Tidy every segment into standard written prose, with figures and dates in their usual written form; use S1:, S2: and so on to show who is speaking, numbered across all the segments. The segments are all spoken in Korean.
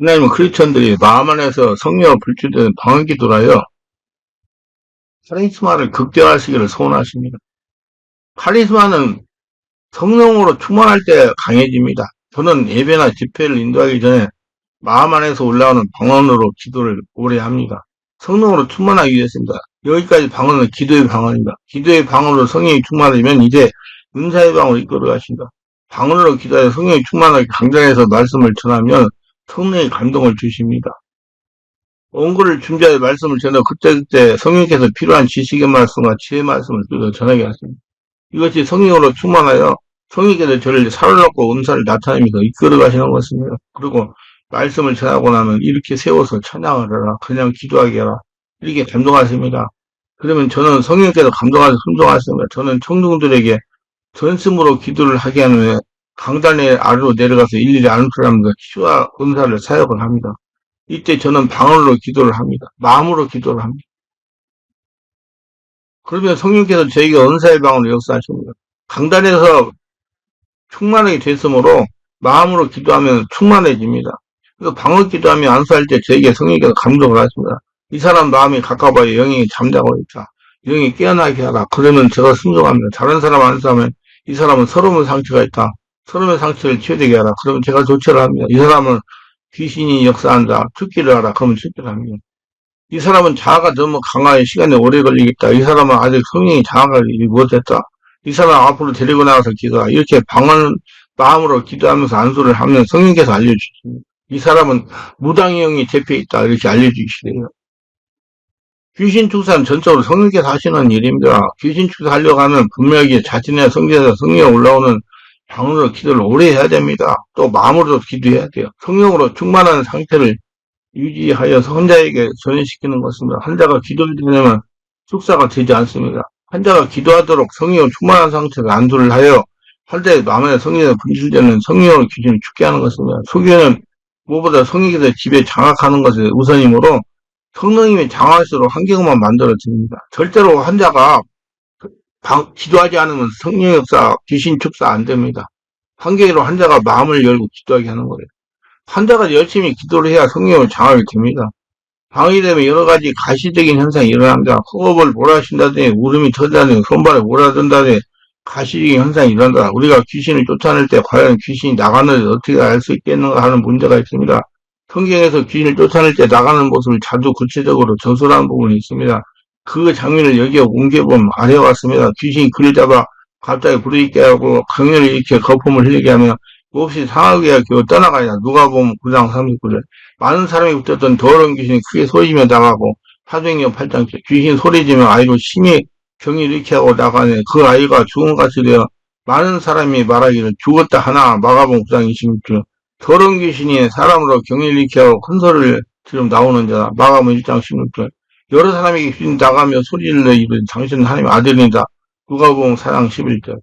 S1: 하나님은 크리스천들이 마음 안에서 성령을 불출되는 방언기도라요. 카리스마를 극대화하시기를 소원하십니다. 카리스마는 성령으로 충만할 때 강해집니다. 저는 예배나 집회를 인도하기 전에 마음 안에서 올라오는 방언으로 기도를 오래 합니다. 성령으로 충만하기 위해서입니다. 여기까지 방언은 기도의 방언입니다. 기도의 방언으로 성령이 충만하면 이제 은사의 방언으로 이끌어 가신다. 방언으로 기도하여 성령이 충만하게 강단에서 말씀을 전하면 성령의 감동을 주십니다. 원고를 준비하여 말씀을 전하고 그때그때 성령께서 필요한 지식의 말씀과 지혜의 말씀을 전하게 하십니다. 이것이 성령으로 충만하여 성령께서 저를 살아놓고 은사를 나타내면서 이끌어 가시는 것입니다. 그리고 말씀을 전하고 나면 이렇게 세워서 찬양을 하라. 그냥 기도하게 하라. 이렇게 감동하십니다. 그러면 저는 성령께서 감동하셔서 순종하십니다. 저는 청중들에게 전심으로 기도를 하게 하는 후에 강단의 아래로 내려가서 일일이 아는 사람과 치유와 은사를 사역을 합니다. 이때 저는 방언으로 기도를 합니다. 마음으로 기도를 합니다. 그러면 성령께서 저에게 은사의 방언을 역사하십니다. 강단에서 충만하게 됐으므로 마음으로 기도하면 충만해집니다. 그래서 방언 기도하며 안수할 때 저에게 성령께서 감동을 하십니다. 이 사람 마음이 가까워야 영이 잠자고 있다. 영이 깨어나게 하라. 그러면 제가 순종합니다. 다른 사람 안수하면 이 사람은 서러운 상처가 있다. 서러운 상처를 치유되게 하라. 그러면 제가 조처를 합니다. 이 사람은 귀신이 역사한다. 죽기를 하라. 그러면 죽기를 합니다. 이 사람은 자아가 너무 강하여 시간이 오래 걸리겠다. 이 사람은 아직 성령이 장악을 못했다. 이 사람 앞으로 데리고 나가서 기도하라. 이렇게 방언 마음으로 기도하면서 안수를 하면 성령께서 알려주십니다. 이 사람은 무당의 영이 대표에 있다. 이렇게 알려주시래요. 귀신 축사는 전적으로 성령께서 하시는 일입니다. 귀신 축사하려고 하면 분명히 자신의 성경에서 성령에 올라오는 방언으로 기도를 오래 해야 됩니다. 또 마음으로도 기도해야 돼요. 성령으로 충만한 상태를 유지하여서 환자에게 전해시키는 것입니다. 환자가 기도를 드리면 축사가 되지 않습니다. 환자가 기도하도록 성령 충만한 상태로 안수를 하여 환자의 마음에 성령에 분출되는 성령으로 귀신을 죽게 하는 것입니다. 소교는 무엇보다 성령께서 집에 장악하는 것이 우선이므로 성령님이 장악할수록 환경만 만들어집니다. 절대로 환자가 기도하지 않으면 성령 역사, 귀신 축사 안 됩니다. 환경으로 환자가 마음을 열고 기도하게 하는 거예요. 환자가 열심히 기도를 해야 성령으로 장악이 됩니다. 방이 되면 여러 가지 가시적인 현상이 일어납니다. 호흡을 몰아쉰다든지 울음이 터진다든지 손발에 몰아든다든지 가시적인 현상이 일어난다. 우리가 귀신을 쫓아낼 때 과연 귀신이 나가는지 어떻게 알 수 있겠는가 하는 문제가 있습니다. 성경에서 귀신을 쫓아낼 때 나가는 모습을 자주 구체적으로 전술하는 부분이 있습니다. 그 장면을 여기에 옮겨보면 아래왔습니다. 귀신이 그를 잡아 갑자기 부르짖게 하고 강렬히 이렇게 거품을 흘리게 하면 몹시 상하게 겨우 떠나가야 누가복음 9장 39절. 많은 사람이 붙었던 더러운 귀신이 크게 소리지며 나가고 사도행전 8장 귀신 소리지며 아이로 심히 병이 일으켜 하고 나가네. 그 아이가 죽음같이 되어 많은 사람이 말하기를 죽었다 하나. 마가복음 9장 26절. 더러운 귀신이 사람으로 경일 일으켜 하고 큰 소리를 지금 나오는 자다. 마가복음 1장 16절. 여러 사람이 귀신 나가며 소리를 내이르되 당신은 하나님의 아들이다. 누가복음 4장 11절.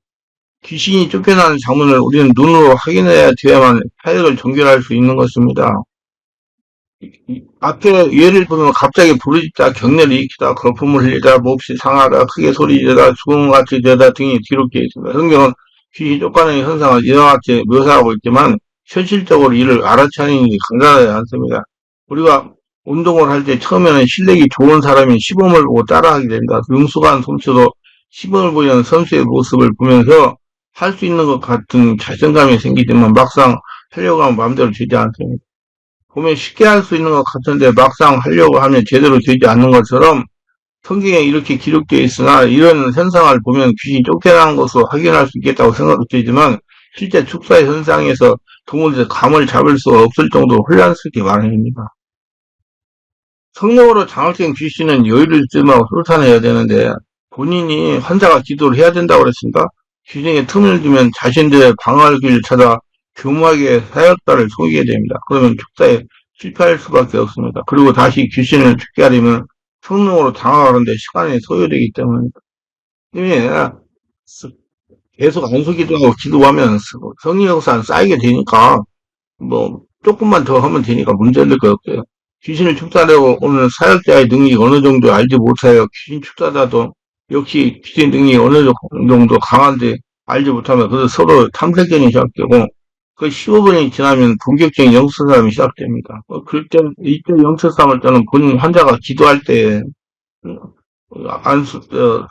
S1: 귀신이 쫓겨나는 장면을 우리는 눈으로 확인해야 돼야만 사역을 종결할 수 있는 것입니다. 앞에 예를 보면 갑자기 부르짖다, 격렬히 일으키다, 거품을 흘리다, 몹시 상하다, 크게 소리지다, 죽음같이 되다 등이 기록되어 있습니다. 성경은 귀신이 쫓겨나는 현상을 이와 같이 묘사하고 있지만 현실적으로 이를 알아차리는 게 간단하지 않습니다. 우리가 운동을 할 때 처음에는 실력이 좋은 사람이 시범을 보고 따라하게 됩니다. 능숙한 선수도 시범을 보이는 선수의 모습을 보면서 할 수 있는 것 같은 자신감이 생기지만 막상 하려고 하면 마음대로 되지 않습니다. 보면 쉽게 할 수 있는 것 같은데 막상 하려고 하면 제대로 되지 않는 것처럼 성경에 이렇게 기록되어 있으나 이런 현상을 보면 귀신이 쫓겨나는 것으로 확인할 수 있겠다고 생각되지만 실제 축사의 현상에서 도무지 감을 잡을 수 없을 정도로 혼란스럽게 마련입니다. 성령으로 장악된 귀신은 여유를 쯤하고 sul탄해야 되는데 본인이 환자가 기도를 해야 된다고 그랬습니까? 귀신에게 틈을 두면 자신들의 방어할 길을 찾아 교묘하게 사역자를 속이게 됩니다. 그러면 축사에 실패할 수밖에 없습니다. 그리고 다시 귀신을 죽게 하려면 성령으로 장악하는데 시간이 소요되기 때문입니다. 계속 안수기도하고 기도하면 성령 역사는 쌓이게 되니까 조금만 더 하면 되니까 문제될 거 없어요. 귀신을 축사하려고 오늘 사역자의 능력이 어느 정도 알지 못하여 귀신 축사자도 역시 귀신 능력이 어느 정도 강한데 알지 못하면 그래서 서로 탐색전이 시작되고 그 15분이 지나면 본격적인 영수싸움이 시작됩니다. 이때 영수싸움을 때는 본인 환자가 기도할 때,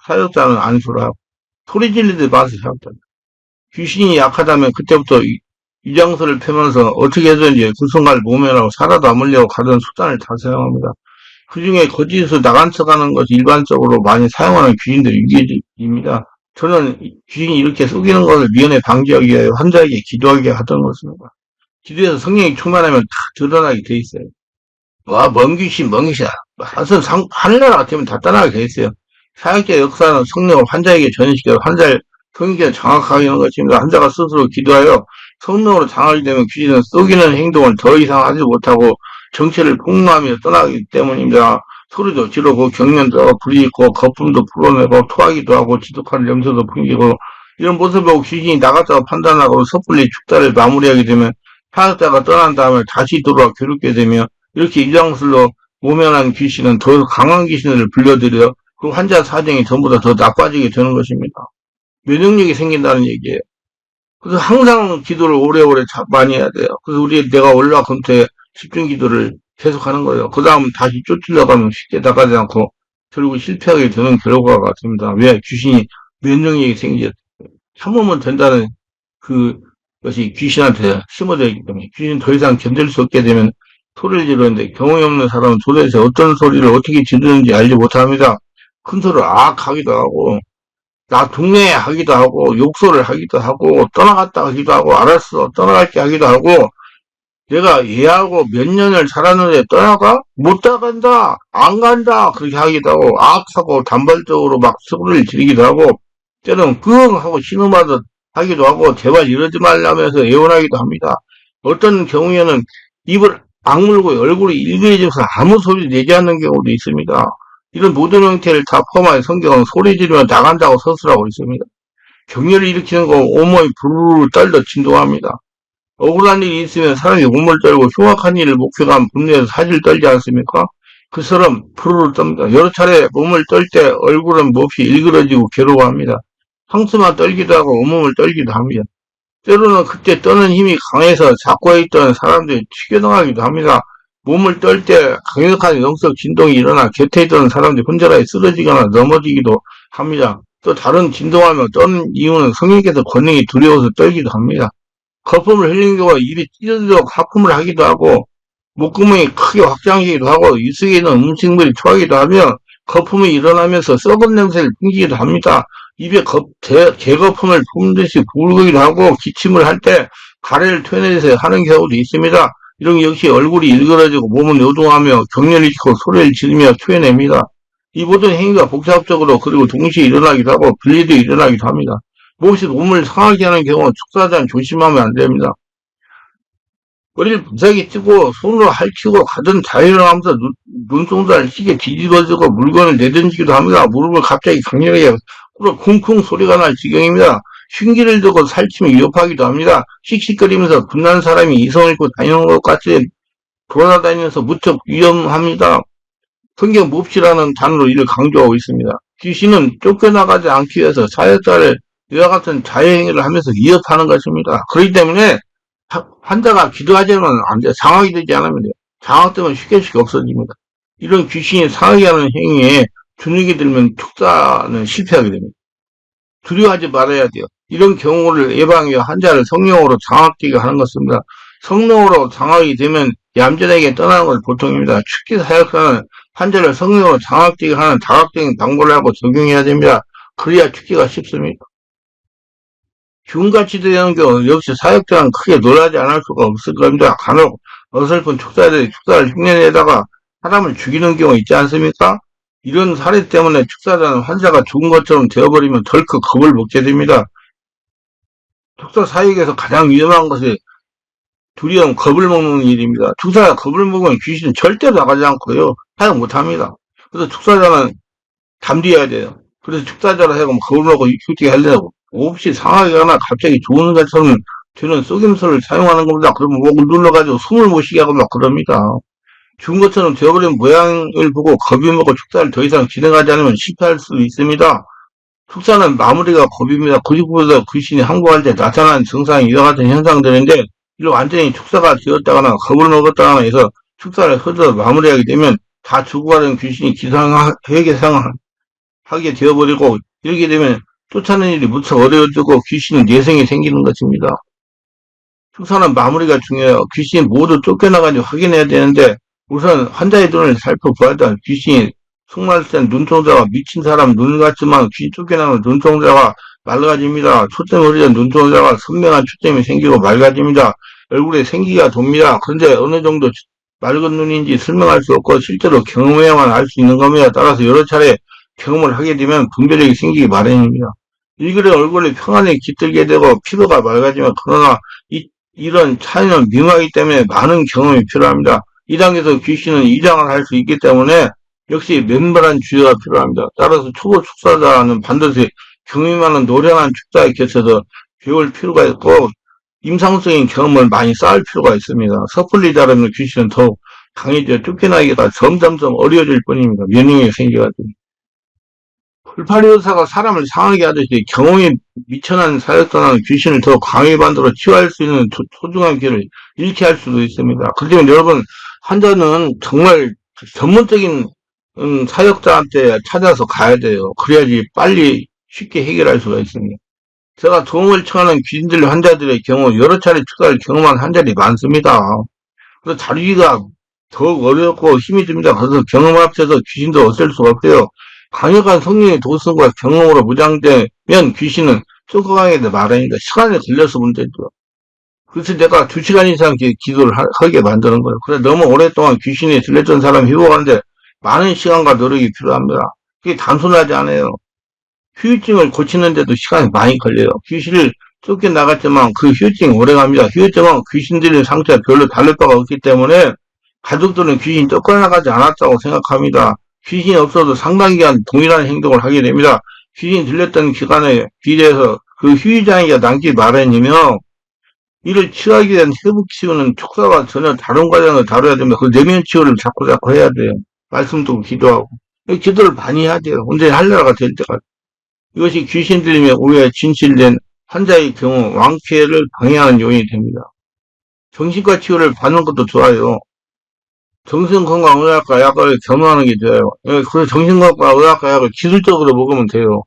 S1: 사역자는 안수라 소리 지르듯 봐서 시작됩니다. 귀신이 약하다면 그때부터 위장술을 펴면서 어떻게 해서든지 그 순간을 모면하고 살아도 안물려고 가던 수단을 다 사용합니다. 그 중에 거짓으로 나간 척하는 것이 일반적으로 많이 사용하는 귀신들의 유괴입니다. 저는 귀신이 이렇게 속이는 것을 미연에 방지하기 위해 환자에게 기도하게 하던 것입니다. 기도해서 성령이 충만하면 다 드러나게 돼 있어요. 와, 먼 귀신, 먼 귀신. 하늘나라 같으면 다 떠나게 돼 있어요. 사역자 역사는 성령을 환자에게 전해시켜 환자를 성령께 장악하게 하는 것입니다. 환자가 스스로 기도하여 성령으로 장악이 되면 귀신은 속이는 행동을 더 이상 하지 못하고 정체를 폭로하며 떠나기 때문입니다. 소리도 지르고 경련도 부리고 거품도 불어내고 토하기도 하고 지독한 냄새도 풍기고 이런 모습을 보고 귀신이 나갔다고 판단하고 섣불리 축사를 마무리하게 되면 사역자가 떠난 다음에 다시 돌아와 괴롭게 되며 이렇게 이장술로 모면한 귀신은 더 강한 귀신을 불러들여 그 환자 사정이 전부 다 더 나빠지게 되는 것입니다. 면역력이 생긴다는 얘기예요. 그래서 항상 기도를 오래오래 많이 해야 돼요. 그래서 내가 월화 금토에 집중 기도를 계속하는 거예요. 그 다음 다시 쫓으려고 하면 쉽게 나가지 않고 결국 실패하게 되는 결과가 됩니다. 왜? 귀신이 면역력이 생기죠. 참으면 된다는 그것이 귀신한테 심어져 있기 때문에 귀신은 더 이상 견딜 수 없게 되면 소리를 지르는데 경험이 없는 사람은 도대체 어떤 소리를 어떻게 지르는지 알지 못합니다. 큰 소리를 악 하기도 하고 나 동네 하기도 하고 욕설을 하기도 하고 떠나갔다 하기도 하고 알았어 떠나갈게 하기도 하고 내가 얘하고 몇 년을 살았는데 떠나가? 못 나간다 안 간다 그렇게 하기도 하고 악하고 단발적으로 막 소리를 지르기도 하고 때는 끙 하고 신음하듯 하기도 하고 제발 이러지 말라면서 애원하기도 합니다. 어떤 경우에는 입을 악물고 얼굴이 일그러지면서 아무 소리 내지 않는 경우도 있습니다. 이런 모든 형태를 다 포함하여 성경은 소리 지르며 나간다고 서술하고 있습니다. 격렬을 일으키는 건 온몸이 부르르 떨려 진동합니다. 억울한 일이 있으면 사람이 몸을 떨고 흉악한 일을 목표로 한 분노에서 사실 떨지 않습니까? 그처럼 부르르 떱니다. 여러 차례 몸을 떨 때 얼굴은 몹시 일그러지고 괴로워합니다. 상수만 떨기도 하고 온몸을 떨기도 합니다. 때로는 그때 떠는 힘이 강해서 잡고 있던 사람들이 튀겨나가기도 합니다. 몸을 떨 때 강력한 영적 진동이 일어나 곁에 있던 사람들이 혼자라에 쓰러지거나 넘어지기도 합니다. 또 다른 진동하며 떠는 이유는 성령께서 권능이 두려워서 떨기도 합니다. 거품을 흘리는 경우가 입이 찢어지도록 하품을 하기도 하고 목구멍이 크게 확장하기도 하고 입 속에 있는 음식물이 토하기도 하며 거품이 일어나면서 썩은 냄새를 풍기기도 합니다. 입에 개거품을 품듯이 부르기도 하고 기침을 할 때 가래를 토해내서 하는 경우도 있습니다. 이런 역시 얼굴이 일그러지고 몸은 요동하며 격렬히 일으키고 소리를 지르며 토해냅니다. 이 모든 행위가 복잡적으로 그리고 동시에 일어나기도 하고 분리되어 일어나기도 합니다. 무엇이 몸을 상하게 하는 경우는 축사자는 조심하면 안 됩니다. 머리를 무작위 찌고 손으로 핥히고 가든 자유로하면서 눈동자를 시게 뒤집어지고 물건을 내던지기도 합니다. 무릎을 갑자기 강렬하게 꿇어 쿵쿵 소리가 날 지경입니다. 흉기를 들고 살치며 위협하기도 합니다. 씩씩거리면서 분난 사람이 이성을 입고 다니는 것 같이 돌아다니면서 무척 위험합니다. 성경 몹시라는 단어로 이를 강조하고 있습니다. 귀신은 쫓겨나가지 않기 위해서 사역자를 이와 같은 자해행위를 하면서 위협하는 것입니다. 그렇기 때문에 환자가 기도하지는 안 돼요. 상하게 되지 않으면 돼요. 장악되면 쉽게 없어집니다. 이런 귀신이 상하게 하는 행위에 주눅이 들면 축사는 실패하게 됩니다. 두려워하지 말아야 돼요. 이런 경우를 예방하기 위해 환자를 성령으로 장악되게 하는 것입니다. 성령으로 장악이 되면 얌전하게 떠나는 것이 보통입니다. 축기 사역사는 환자를 성령으로 장악되게 하는 다각적인 방법을 하고 적용해야 됩니다. 그래야 축기가 쉽습니다. 흉같이 되는 경우 역시 사역자는 크게 놀라지 않을 수가 없을 겁니다. 간혹 어설픈 축사들이 축사를 흉내내다가 사람을 죽이는 경우 있지 않습니까? 이런 사례 때문에 축사자는 환자가 죽은 것처럼 되어버리면 덜컥 겁을 먹게 됩니다. 축사 사역에서 가장 위험한 것이 두려움, 겁을 먹는 일입니다. 축사가 겁을 먹으면 귀신은 절대로 나가지 않고요. 사역 못합니다. 그래서 축사자는 담대해야 돼요. 그래서 축사자로 하여금 겁을 먹고 휴직에 하려고 몹시 상하게 하나 갑자기 좋은 것처럼 되는 속임수를 사용하는 겁니다. 그러면 목을 눌러가지고 숨을 못 쉬게 하고 막 그럽니다. 죽은 것처럼 되어버린 모양을 보고 겁이 먹고 축사를 더 이상 진행하지 않으면 실패할 수도 있습니다. 축사는 마무리가 겁입니다. 99% 귀신이 항복할 때 나타나는 증상이 이와 같은 현상들인데 이로 완전히 축사가 되었다거나 겁을 먹었다거나 해서 축사를 허져 마무리하게 되면 다 죽어가는 귀신이 회개상하게 되어버리고, 이렇게 되면 쫓아내는 일이 무척 어려워지고 귀신은 내성이 생기는 것입니다. 축사는 마무리가 중요해요. 귀신이 모두 쫓겨나가지 확인해야 되는데, 우선 환자의 눈을 살펴봐야 돼. 귀신이 속말센 눈동자가 미친 사람 눈 같지만 귀신 쫓겨나는 눈동자가 맑아집니다. 초점이 흐리던 눈동자가 선명한 초점이 생기고 맑아집니다. 얼굴에 생기가 돕니다. 그런데 어느 정도 맑은 눈인지 설명할 수 없고 실제로 경험해야만 알 수 있는 겁니다. 따라서 여러 차례 경험을 하게 되면 분별력이 생기기 마련입니다. 일그레 얼굴이 평안히 깃들게 되고 피부가 맑아지면, 그러나 이런 차이는 미묘하기 때문에 많은 경험이 필요합니다. 이 단계에서 귀신은 이장을 할 수 있기 때문에 역시 맨발한 주의가 필요합니다. 따라서 초보 축사자는 반드시 경험이 많은 노련한 축사에 곁에서 배울 필요가 있고 임상적인 경험을 많이 쌓을 필요가 있습니다. 섣불리 다루면 귀신은 더욱 강해져 쫓겨나기가 점점점 어려워질 뿐입니다. 면역력이 생겨가지고. 풀파리 의사가 사람을 상하게 하듯이 경험이 미천한 사역자는 귀신을 더 강하게 만들어 치유할 수 있는 소중한 기회를 잃게 할 수도 있습니다. 그렇지만 여러분, 환자는 정말 전문적인 사역자한테 찾아서 가야 돼요. 그래야지 빨리 쉽게 해결할 수가 있습니다. 제가 도움을 청하는 귀신들 환자들의 경우 여러 차례 추가를 경험한 환자들이 많습니다. 그래서 다루기가 더욱 어렵고 힘이 듭니다. 그래서 경험 앞에서 귀신도 어쩔 수가 없어요. 강력한 성령의 도성과 경험으로 무장되면 귀신은 쫓아가게 돼 마련이니까 시간이 걸려서 문제죠. 그래서 내가 2시간 이상 기도를 하게 만드는 거예요. 그래서 너무 오랫동안 귀신이 들렸던 사람이 회복하는데 많은 시간과 노력이 필요합니다. 그게 단순하지 않아요. 후유증을 고치는데도 시간이 많이 걸려요. 귀신을 쫓겨나갔지만 그 후유증이 오래갑니다. 후유증은 귀신 들린 상태가 별로 다를 바가 없기 때문에 가족들은 귀신이 쫓겨나가지 않았다고 생각합니다. 귀신이 없어도 상당 기간 동일한 행동을 하게 됩니다. 귀신이 들렸던 기간에 비례해서 그 후유장애가 남기 마련이며, 이를 치유하기 위한 회복 치유는 축사와 전혀 다른 과정을 다뤄야 됩니다. 그 내면 치유를 자꾸 해야 돼요. 말씀 듣고 기도하고. 기도를 많이 해야 돼요. 언제 할 나라가 될 때까지. 이것이 귀신 들림에 의해 진실된 환자의 경우 완쾌를 방해하는 요인이 됩니다. 정신과 치유를 받는 것도 좋아요. 정신건강의학과 약을 겸용하는 게 좋아요. 그래서 정신건강과 의학과 약을 기술적으로 먹으면 돼요.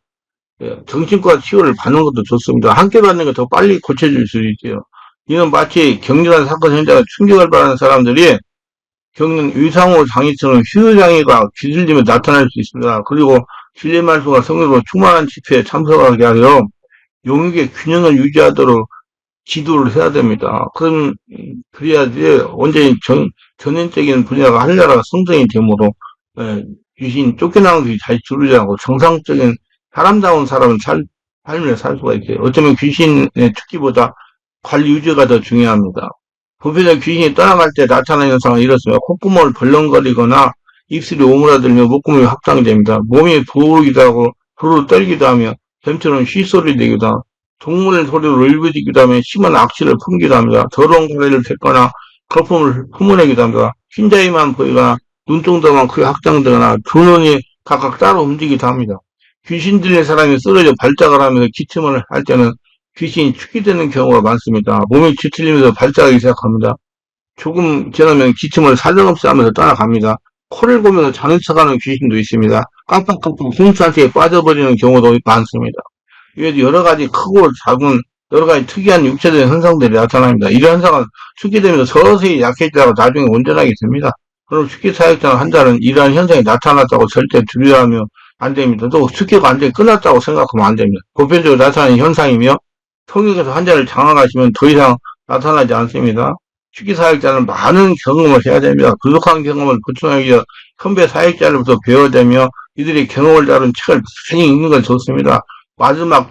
S1: 정신과 치유를 받는 것도 좋습니다. 함께 받는 게 더 빨리 고쳐질 수 있어요. 이는 마치 격렬한 사건 현장에 충격을 받는 사람들이 겪는 위상호 장애처럼 휴유장애가 깃들리며 나타날 수 있습니다. 그리고 진리 말씀과 성령으로 충만한 집회에 참석하게 하여 용익의 균형을 유지하도록 지도를 해야 됩니다. 그래야지 완전히 전인적인 분야가 하늘나라가 성장이 되므로 귀신 쫓겨나는 것이 잘 줄이지 않고 정상적인 사람다운 삶을 살 수가 있어요. 어쩌면 귀신의 특기보다 관리 유지가 더 중요합니다. 보편적 귀신이 떠나갈 때 나타나는 현상은 이렇습니다. 콧구멍을 벌렁거리거나 입술이 오므라들며 목구멍이 확장됩니다. 몸이 부르기도 하고 부르르 떨기도 하며 뱀처럼 쉬소리 내기도 하고 동물 소리로 울부짖기도 하며 심한 악취를 풍기도 합니다. 더러운 고래를 뱉거나 거품을 뿜어내기도 합니다. 흰자위만 보이거나 눈동자만 크게 확장되거나 두 눈이 각각 따로 움직이기도 합니다. 귀신 들린 사람이 쓰러져 발작을 하면서 기침을 할 때는 귀신이 축이되는 경우가 많습니다. 몸이 뒤틀리면서 발작하기 시작합니다. 조금 지나면 기침을 사정없이 하면서 떠나갑니다. 코를 고면서 자는 척하는 귀신도 있습니다. 깜빡깜빡 숨차게 빠져버리는 경우도 많습니다. 이외에도 여러 가지 크고 작은 여러 가지 특이한 육체적인 현상들이 나타납니다. 이런 현상은 축기되면서 서서히 약해지다가 나중에 온전하게 됩니다. 그럼 축기 사역자는 환자는 이러한 현상이 나타났다고 절대 두려워하면 안 됩니다. 또 축기가 완전히 끝났다고 생각하면 안 됩니다. 보편적으로 나타나는 현상이며 성경에서 환자를 장악하시면 더 이상 나타나지 않습니다. 축기 사역자는 많은 경험을 해야 됩니다. 부족한 경험을 보충하기 위해 선배 사역자로부터 배워야 되며 이들이 경험을 다룬 책을 많이 읽는 건 좋습니다. 마지막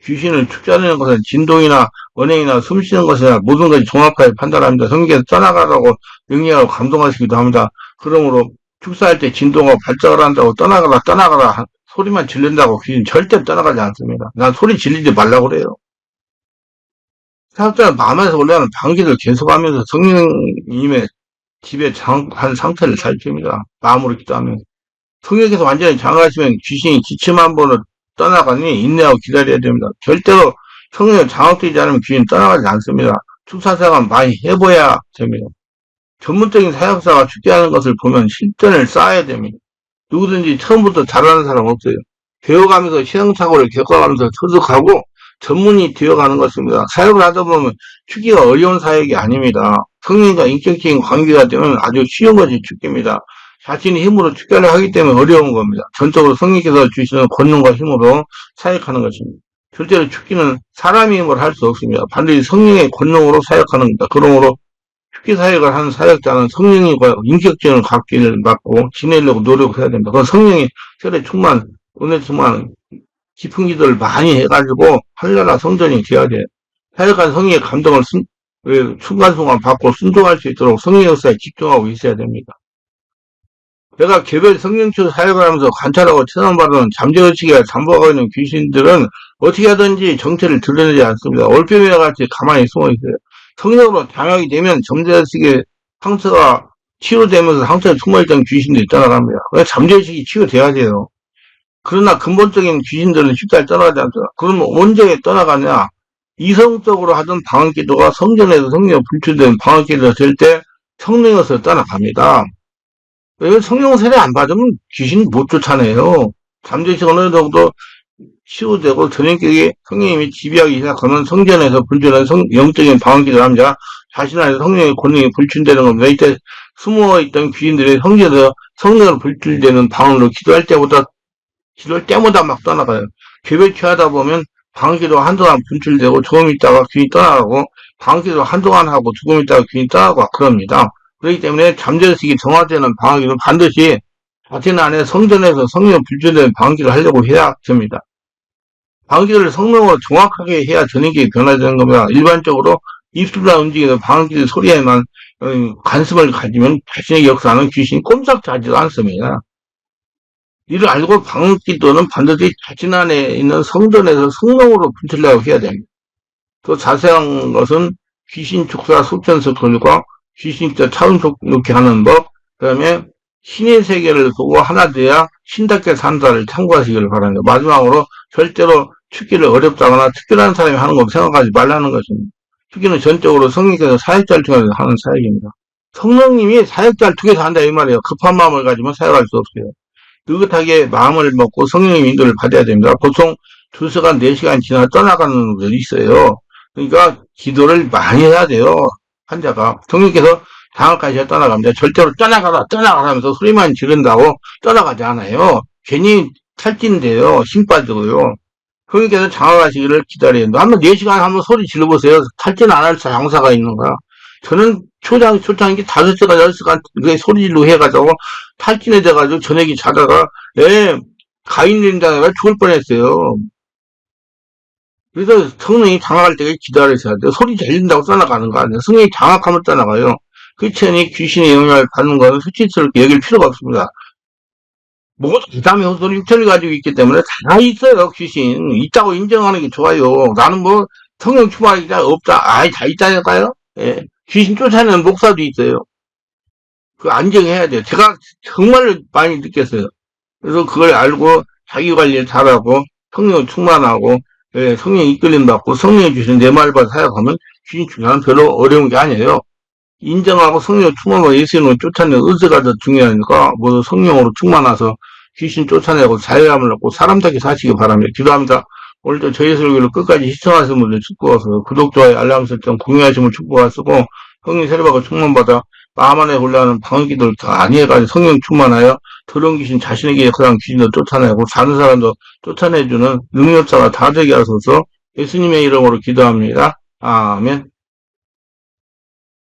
S1: 귀신을 축자내는 것은 진동이나 언행이나 숨쉬는 것이나 모든 것이 종합하게 판단합니다. 성경에서 떠나가라고 명령하고 감동하시기도 합니다. 그러므로 축사할 때 진동하고 발작을 한다고 떠나가라 소리만 질른다고 귀신 절대 떠나가지 않습니다. 난 소리 질리지 말라고 그래요. 사역자는 마음에서 올라가는 방귀를 계속하면서 성령님의 집에 장악한 상태를 살핍니다. 마음으로 기도하면. 성령께서 완전히 장악하시면 귀신이 기침 한 번을 떠나가니 인내하고 기다려야 됩니다. 절대로 성령이 장악되지 않으면 귀신은 떠나가지 않습니다. 축사사가 많이 해봐야 됩니다. 전문적인 사역사가 축제하는 것을 보면 실전을 쌓아야 됩니다. 누구든지 처음부터 잘하는 사람 없어요. 배워가면서 시행착오를 겪어가면서 터득하고 전문이 되어가는 것입니다. 사역을 하다 보면 축기가 어려운 사역이 아닙니다. 성령과 인격적인 관계가 되면 아주 쉬운 것이 축기입니다. 자신의 힘으로 축제를 하기 때문에 어려운 겁니다. 전적으로 성령께서 주시는 권능과 힘으로 사역하는 것입니다. 절대로 축기는 사람의 힘으로 할 수 없습니다. 반드시 성령의 권능으로 사역하는 겁니다. 그러므로 축기 사역을 하는 사역자는 성령의 인격적인 갖기를 맡고 지내려고 노력을 해야 됩니다. 그건 성령의 세례 충만, 은혜 충만, 깊은 기도를 많이 해가지고 하늘나라 성전이 되어야 돼요. 사역한 성령의 감동을 순간순간 받고 순종할 수 있도록 성령의 역사에 집중하고 있어야 됩니다. 내가 개별 성령추 사역을 하면서 관찰하고 체험받은 잠재의식에 잠복하고 있는 귀신들은 어떻게 하든지 정체를 드러내지 않습니다. 올빼미와 같이 가만히 숨어 있어요. 성령으로 장악이 되면 잠재의식의 상처가 치유되면서 상처에 숨어있던 귀신들이 떠나갑니다. 잠재의식이 치유돼야 돼요. 그러나 근본적인 귀신들은 쉽게 떠나가지 않습니다. 그러면 언제 떠나가냐? 이성적으로 하던 방언기도가 성전에서 성령 불출된 방언기도가 될 때 성령에서 떠나갑니다. 왜 성령 세례 안 받으면 귀신 못 쫓아내요. 잠재의식 어느 정도 치유되고 전인격이 성령님이 지배하기 시작하면 성전에서 불출된 영적인 방언기도를 합니다. 자신 안에 성령의 권능이 불출되는 겁니다. 이때 숨어있던 귀신들이 성전에서 성령으로 불출되는 방언으로 기도할 때마다 막 떠나가요. 개별치 하다 보면 방언기도 한동안 분출되고 조금 있다가 귀인이 떠나가고 방언기도 한동안 하고 조금 있다가 귀인이 떠나가고 그럽니다. 그렇기 때문에 잠재의식이 정화되는 방언기도 반드시 자신 안에 성전에서 성령 불출되는 방언기도를 하려고 해야 됩니다. 방언기도를 성령으로 정확하게 해야 전인격이 변화되는 겁니다. 일반적으로 입술로 움직이는 방언기도 소리에만 관심을 가지면 자신의 역사는 귀신이 꼼짝도 하지도 않습니다. 이를 알고 방언기도는 반드시 자신 안에 있는 성전에서 성령으로 분출하려고 해야 됩니다. 또 자세한 것은 귀신 촉사 속전속설과 귀신자 차은속 놓게 하는 법, 그 다음에 신의 세계를 보고 하나 돼야 신답게 산다를 참고하시기를 바랍니다. 마지막으로 절대로 축기를 어렵다거나 특별한 사람이 하는 거 생각하지 말라는 것입니다. 축기는 전적으로 성령께서 사역자를 통해서 하는 사역입니다. 성령님이 사역자를 통해서 한다 이 말이에요. 급한 마음을 가지면 사역할 수 없어요. 느긋하게 마음을 먹고 성령의 인도를 받아야 됩니다. 보통 2시간, 4시간 지나 떠나가는 분들이 있어요. 그러니까 기도를 많이 해야 돼요. 환자가. 성령께서 장악하셔야 떠나갑니다. 절대로 떠나가라 하면서 소리만 지른다고 떠나가지 않아요. 괜히 탈진돼요. 힘 빠지고요. 성령께서 장악하시기를 기다려야 된다. 한번 4시간 한번 소리 질러보세요. 탈진 안 할 장사가 있는가. 저는 초장이 5시간, 10시간 소리 질러 해가지고 탈진해져가지고 저녁에 자다가 가인된다가 죽을 뻔했어요. 그래서 성령이 장악할 때까지 기다리셔야 돼요. 소리 질린다고 떠나가는 거 아니에요. 성령이 장악하면 떠나가요. 그렇지 귀신의 영향을 받는 것은 수치스럽게 여길 필요가 없습니다. 뭐가 부담의 호소를 육체를 가지고 있기 때문에 다 있어요. 귀신 있다고 인정하는 게 좋아요. 나는 뭐 성령 충만이 없다. 다 있다니까요. 예. 귀신 쫓아내는 목사도 있어요. 그 안정해야 돼요. 제가 정말 많이 느꼈어요. 그래서 그걸 알고 자기 관리를 잘하고 성령 충만하고 성령 이끌림 받고 성령이 주신 내 말 받아 사역하면 귀신 쫓아내는 별로 어려운 게 아니에요. 인정하고 성령 충만하고 예수님을 쫓아내는 의지가 더 중요하니까 모두 성령으로 충만해서 귀신 쫓아내고 자유함을 얻고 사람답게 사시기 바랍니다. 기도합니다. 오늘도 저희 설교를 끝까지 시청하시는 분들 축복하소서 구독, 좋아요, 알람 설정, 공유하심을 축복하시고 성령 세례받고 충만받아 마음 안에 올라오는 방언기도를 더 많이 해가지고 성령 충만하여 더러운 귀신 자신에게 역사한 귀신도 쫓아내고 사는 사람도 쫓아내주는 능력자가 다 되게 하소서 예수님의 이름으로 기도합니다. 아멘.